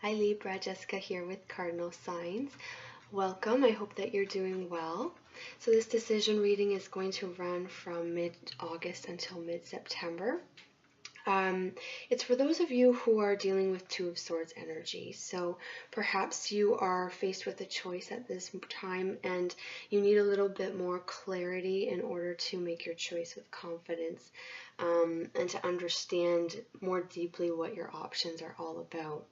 Hi Libra, Jessica here with Cardinal Signs. Welcome, I hope that you're doing well. So this decision reading is going to run from mid-August until mid-September. It's for those of you who are dealing with Two of Swords energy. So perhaps you are faced with a choice at this time and you need a little bit more clarity in order to make your choice with confidence, and to understand more deeply what your options are all about.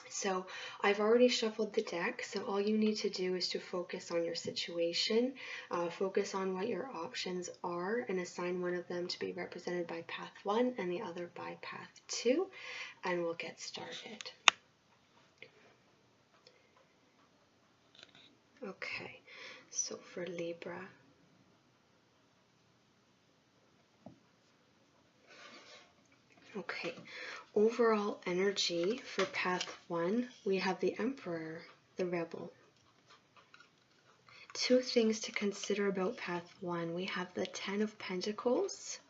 So I've already shuffled the deck, so all you need to do is to focus on your situation, focus on what your options are, and assign one of them to be represented by path 1 and the other by path 2, and we'll get started. Okay, so for Libra, okay, overall energy for path 1, we have the Emperor, the Rebel. Two things to consider about path 1. We have the 10 of Pentacles,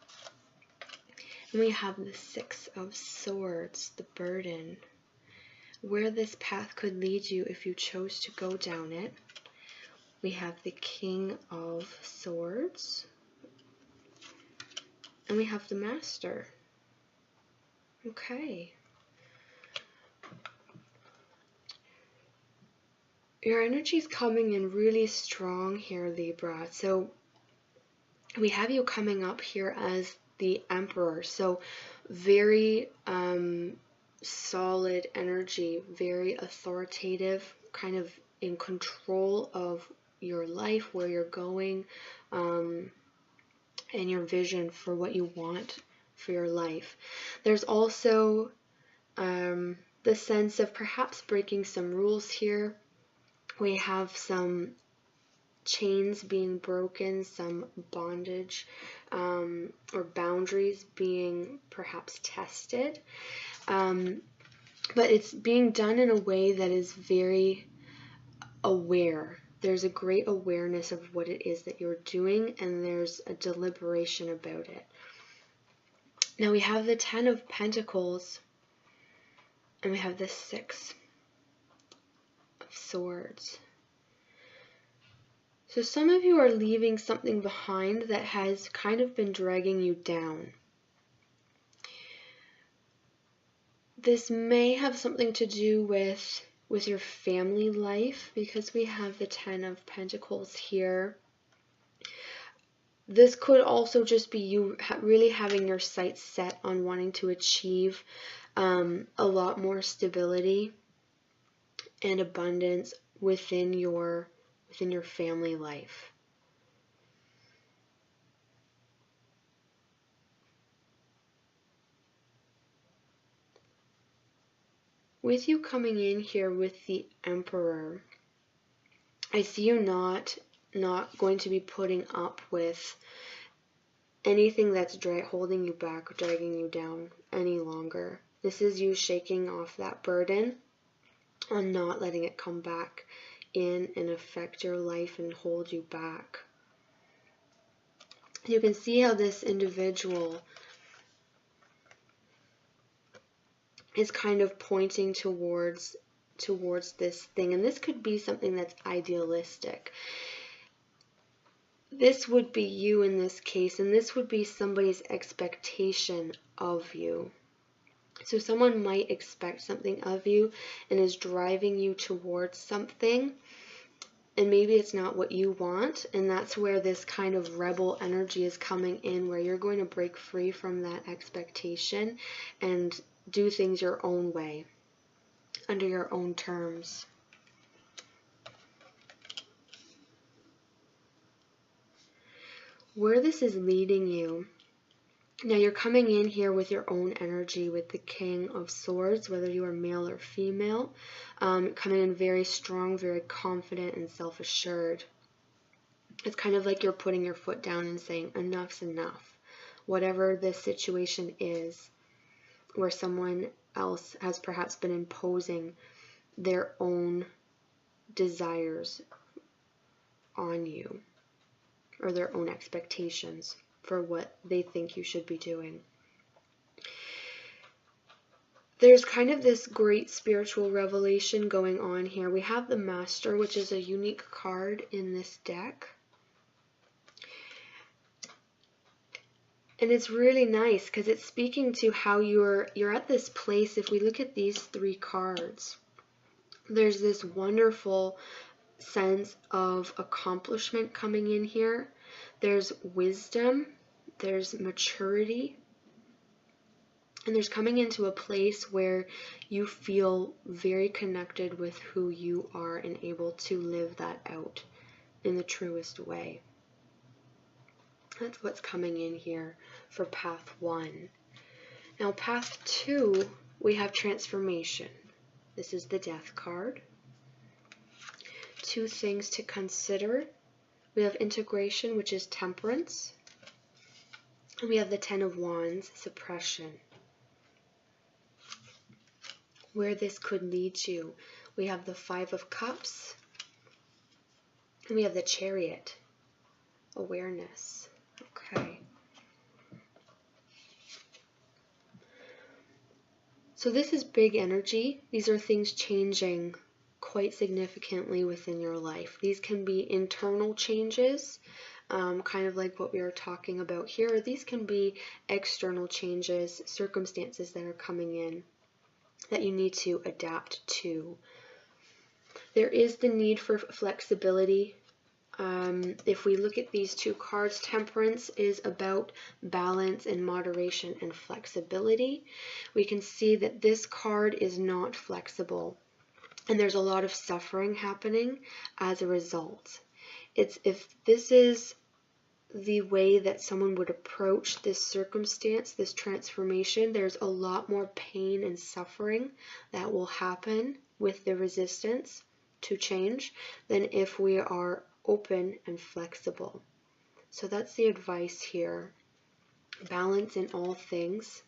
and we have the 6 of Swords, the burden. Where this path could lead you if you chose to go down it. We have the King of Swords, and we have the Master. Okay. Your energy is coming in really strong here, Libra. So we have you coming up here as the Emperor. So very solid energy, very authoritative, kind of in control of your life, where you're going, and your vision for what you want for your life. There's also the sense of perhaps breaking some rules here. We have some chains being broken, some bondage or boundaries being perhaps tested. But it's being done in a way that is very aware. There's a great awareness of what it is that you're doing, and there's a deliberation about it. Now we have the 10 of Pentacles, and we have the 6 of Swords. So some of you are leaving something behind that has kind of been dragging you down. This may have something to do with your family life, because we have the 10 of Pentacles here. This could also just be you really having your sights set on wanting to achieve a lot more stability and abundance within your family life. With you coming in here with the Emperor, I see you not going to be putting up with anything that's holding you back or dragging you down any longer. This is you shaking off that burden and not letting it come back in and affect your life and hold you back. You can see how this individual is kind of pointing towards this thing, and this could be something that's idealistic. This would be you in this case, and this would be somebody's expectation of you. So someone might expect something of you and is driving you towards something, and maybe it's not what you want, and that's where this kind of rebel energy is coming in, where you're going to break free from that expectation and do things your own way, under your own terms. Where this is leading you, now you're coming in here with your own energy with the King of Swords, whether you are male or female, coming in very strong, very confident and self-assured. It's kind of like you're putting your foot down and saying, enough's enough. Whatever this situation is, where someone else has perhaps been imposing their own desires on you, or their own expectations for what they think you should be doing. there's kind of this great spiritual revelation going on here. We have the Master, which is a unique card in this deck. And it's really nice because it's speaking to how you're at this place. If we look at these three cards, there's this wonderful sense of accomplishment coming in here. There's wisdom, there's maturity, and there's coming into a place where you feel very connected with who you are and able to live that out in the truest way. That's what's coming in here for path 1. Now path 2, we have transformation. This is the Death card. 2 things to consider. We have integration, which is temperance. And we have the 10 of Wands, suppression. Where this could lead you. We have the 5 of Cups. And we have the Chariot, awareness. Okay. So this is big energy. These are things changing quite significantly within your life. These can be internal changes, kind of like what we are talking about here. These can be external changes, circumstances that are coming in that you need to adapt to. There is the need for flexibility. If we look at these 2 cards, temperance is about balance and moderation and flexibility. We can see that this card is not flexible, and there's a lot of suffering happening as a result. If this is the way that someone would approach this circumstance, this transformation, there's a lot more pain and suffering that will happen with the resistance to change than if we are open and flexible. So that's the advice here. Balance in all things.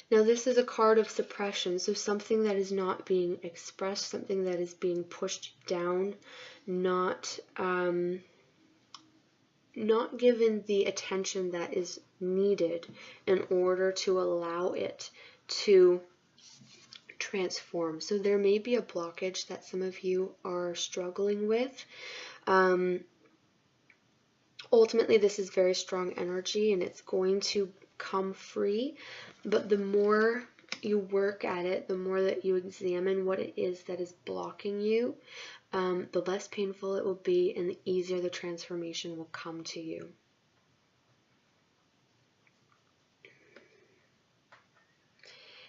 Now this is a card of suppression, so something that is not being expressed, something that is being pushed down, not given the attention that is needed in order to allow it to transform. So there may be a blockage that some of you are struggling with. Ultimately, this is very strong energy and it's going to come free, but the more you work at it, the more that you examine what it is that is blocking you, the less painful it will be and the easier the transformation will come to you.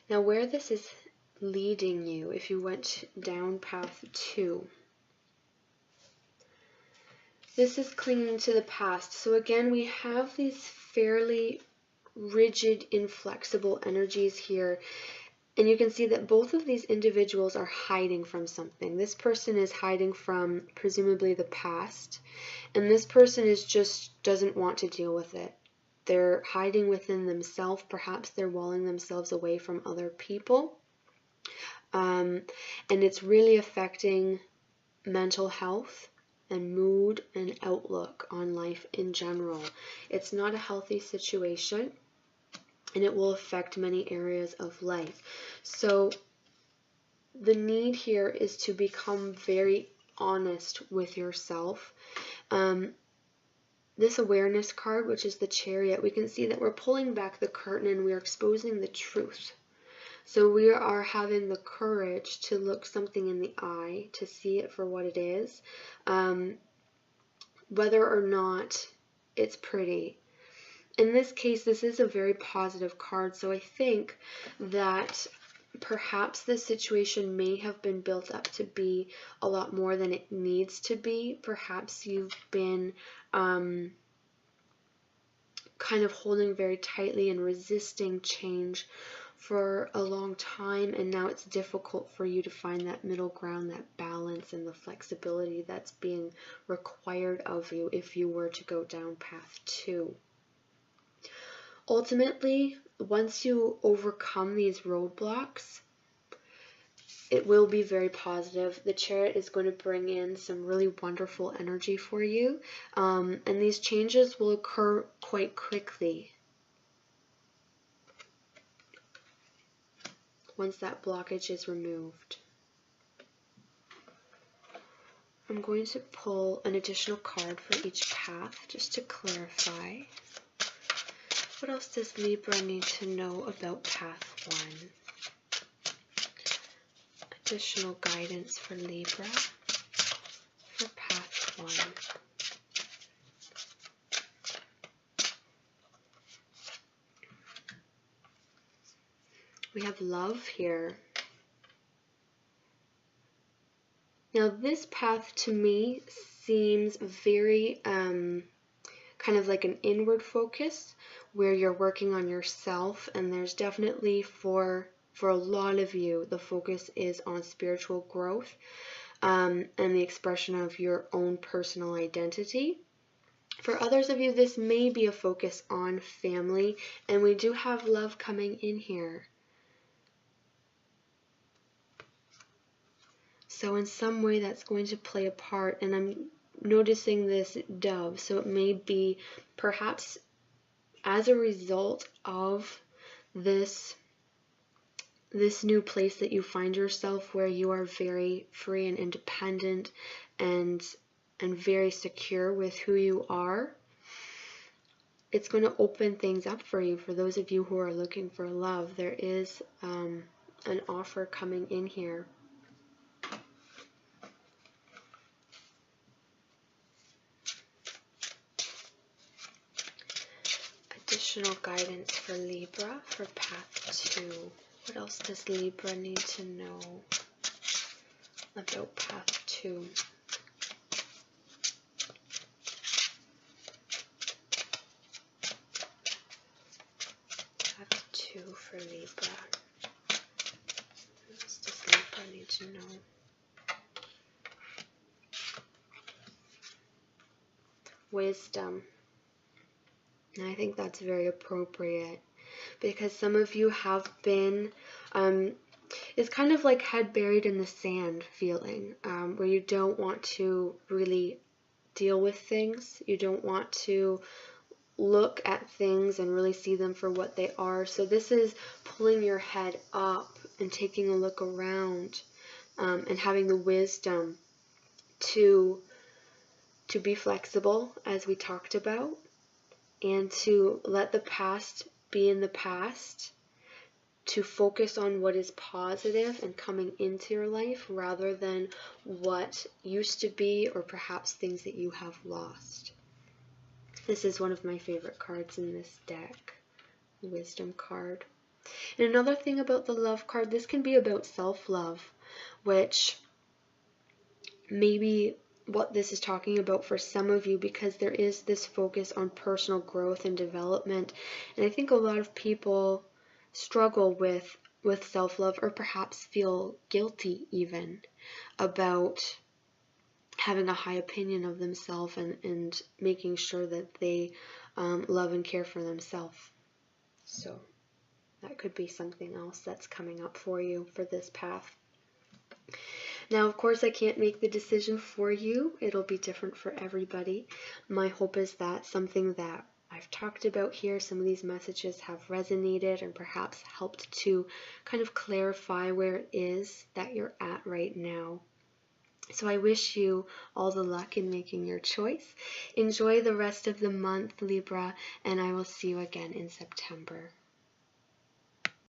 Now where this is leading you, if you went down path 2, this is clinging to the past. So again, we have these fairly rigid, inflexible energies here. And you can see that both of these individuals are hiding from something. This person is hiding from presumably the past. And this person is just doesn't want to deal with it. They're hiding within themselves. Perhaps they're walling themselves away from other people. And it's really affecting mental health and mood and outlook on life in general. It's not a healthy situation, and it will affect many areas of life. So the need here is to become very honest with yourself. This awareness card, which is the Chariot, we can see that we're pulling back the curtain and we're exposing the truth. So we are having the courage to look something in the eye, to see it for what it is, whether or not it's pretty. In this case, this is a very positive card, so I think that perhaps this situation may have been built up to be a lot more than it needs to be. Perhaps you've been kind of holding very tightly and resisting change for a long time, and now it's difficult for you to find that middle ground, that balance and the flexibility that's being required of you if you were to go down path 2. Ultimately, once you overcome these roadblocks, it will be very positive. The Chariot is going to bring in some really wonderful energy for you, and these changes will occur quite quickly. once that blockage is removed. I'm going to pull an additional card for each path just to clarify. What else does Libra need to know about path 1? Additional guidance for Libra for path 1. We have love here. Now this path to me seems very kind of like an inward focus where you're working on yourself, and there's definitely for a lot of you the focus is on spiritual growth and the expression of your own personal identity. For others of you, this may be a focus on family, and we do have love coming in here. So in some way that's going to play a part, and I'm noticing this dove, so it may be perhaps as a result of this new place that you find yourself, where you are very free and independent and very secure with who you are. It's going to open things up for you. For those of you who are looking for love, there is an offer coming in here. Additional guidance for Libra for path 2. What else does Libra need to know about path 2? Path 2 for Libra. What else does Libra need to know? Wisdom. And I think that's very appropriate, because some of you have been, it's kind of like head buried in the sand feeling, where you don't want to really deal with things. You don't want to look at things and really see them for what they are. So this is pulling your head up and taking a look around, and having the wisdom to be flexible, as we talked about, and to let the past be in the past, to focus on what is positive and coming into your life rather than what used to be, or perhaps things that you have lost. This is one of my favorite cards in this deck, Wisdom card. And another thing about the Love card, this can be about self-love, which maybe what this is talking about for some of you, because there is this focus on personal growth and development. And I think a lot of people struggle with self-love, or perhaps feel guilty even about having a high opinion of themselves and making sure that they love and care for themselves. So that could be something else that's coming up for you for this path. Now, of course, I can't make the decision for you. It'll be different for everybody. My hope is that something that I've talked about here, some of these messages have resonated and perhaps helped to kind of clarify where it is that you're at right now. So I wish you all the luck in making your choice. Enjoy the rest of the month, Libra, and I will see you again in September.